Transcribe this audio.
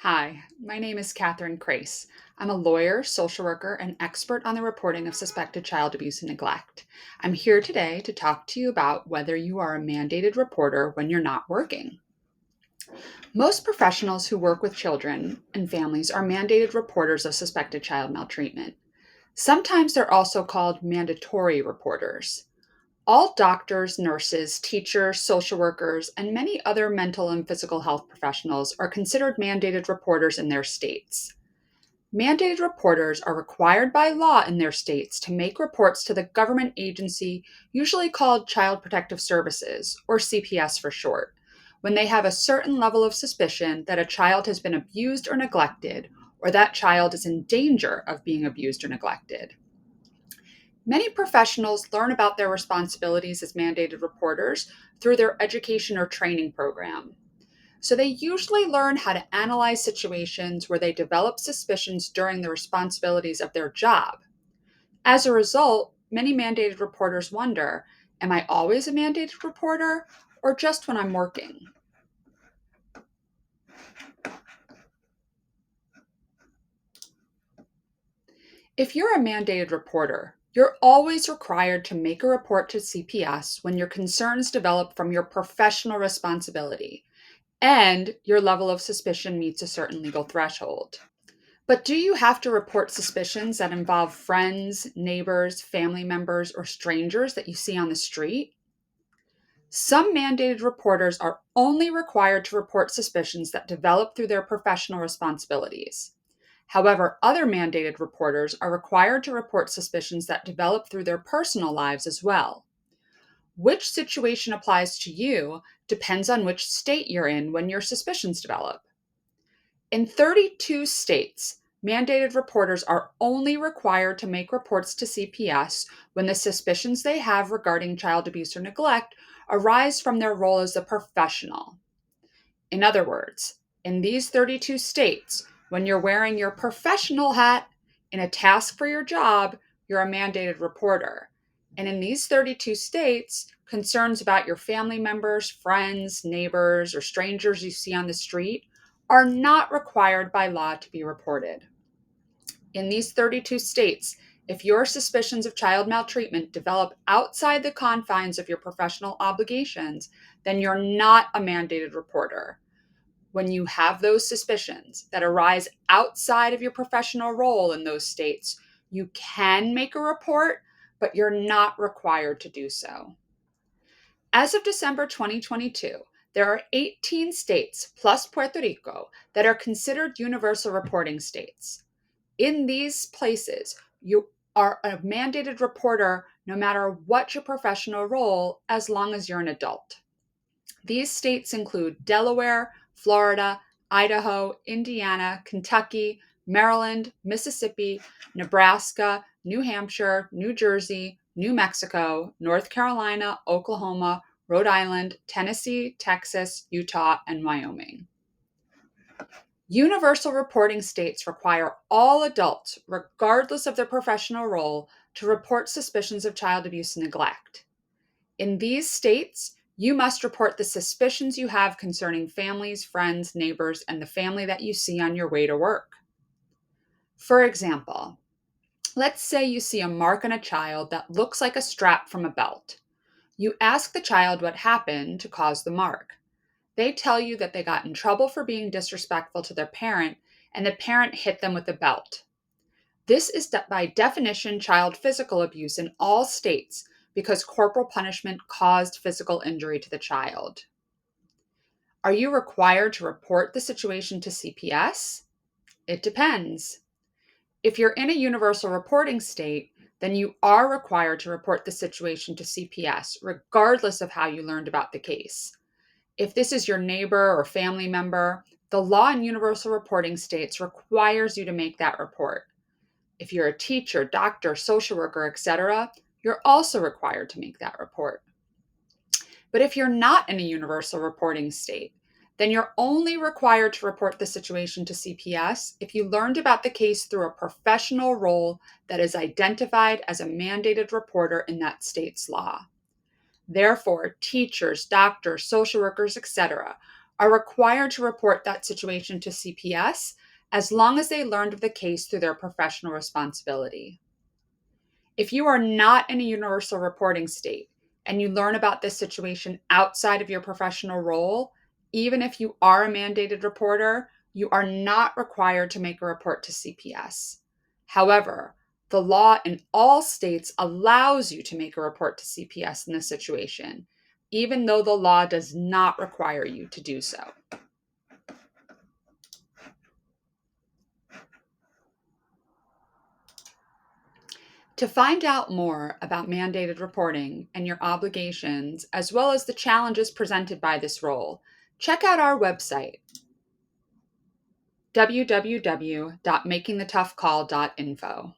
Hi, my name is Catherine Crace. I'm a lawyer, social worker, and expert on the reporting of suspected child abuse and neglect. I'm here today to talk to you about whether you are a mandated reporter when you're not working. Most professionals who work with children and families are mandated reporters of suspected child maltreatment. Sometimes they're also called mandatory reporters. All doctors, nurses, teachers, social workers, and many other mental and physical health professionals are considered mandated reporters in their states. Mandated reporters are required by law in their states to make reports to the government agency, usually called Child Protective Services, or CPS for short, when they have a certain level of suspicion that a child has been abused or neglected, or that child is in danger of being abused or neglected. Many professionals learn about their responsibilities as mandated reporters through their education or training program. So they usually learn how to analyze situations where they develop suspicions during the responsibilities of their job. As a result, many mandated reporters wonder, am I always a mandated reporter or just when I'm working? If you're a mandated reporter, you're always required to make a report to CPS when your concerns develop from your professional responsibility and your level of suspicion meets a certain legal threshold. But do you have to report suspicions that involve friends, neighbors, family members, or strangers that you see on the street? Some mandated reporters are only required to report suspicions that develop through their professional responsibilities. However, other mandated reporters are required to report suspicions that develop through their personal lives as well. Which situation applies to you depends on which state you're in when your suspicions develop. In 32 states, mandated reporters are only required to make reports to CPS when the suspicions they have regarding child abuse or neglect arise from their role as a professional. In other words, in these 32 states, when you're wearing your professional hat in a task for your job, you're a mandated reporter. And in these 32 states, concerns about your family members, friends, neighbors, or strangers you see on the street are not required by law to be reported. In these 32 states, if your suspicions of child maltreatment develop outside the confines of your professional obligations, then you're not a mandated reporter. When you have those suspicions that arise outside of your professional role in those states, you can make a report, but you're not required to do so. As of December 2022, there are 18 states plus Puerto Rico that are considered universal reporting states. In these places, you are a mandated reporter no matter what your professional role, as long as you're an adult. These states include Delaware, Florida, Idaho, Indiana, Kentucky, Maryland, Mississippi, Nebraska, New Hampshire, New Jersey, New Mexico, North Carolina, Oklahoma, Rhode Island, Tennessee, Texas, Utah, and Wyoming. Universal reporting states require all adults, regardless of their professional role, to report suspicions of child abuse and neglect. In these states, you must report the suspicions you have concerning families, friends, neighbors, and the family that you see on your way to work. For example, let's say you see a mark on a child that looks like a strap from a belt. You ask the child what happened to cause the mark. They tell you that they got in trouble for being disrespectful to their parent and the parent hit them with a belt. This is by definition child physical abuse in all states because corporal punishment caused physical injury to the child. Are you required to report the situation to CPS? It depends. If you're in a universal reporting state, then you are required to report the situation to CPS, regardless of how you learned about the case. If this is your neighbor or family member, the law in universal reporting states requires you to make that report. If you're a teacher, doctor, social worker, etc., you're also required to make that report. But if you're not in a universal reporting state, then you're only required to report the situation to CPS if you learned about the case through a professional role that is identified as a mandated reporter in that state's law. Therefore, teachers, doctors, social workers, etc., are required to report that situation to CPS as long as they learned of the case through their professional responsibility. If you are not in a universal reporting state and you learn about this situation outside of your professional role, even if you are a mandated reporter, you are not required to make a report to CPS. However, the law in all states allows you to make a report to CPS in this situation, even though the law does not require you to do so. To find out more about mandated reporting and your obligations, as well as the challenges presented by this role, check out our website, www.makingthetoughcall.info.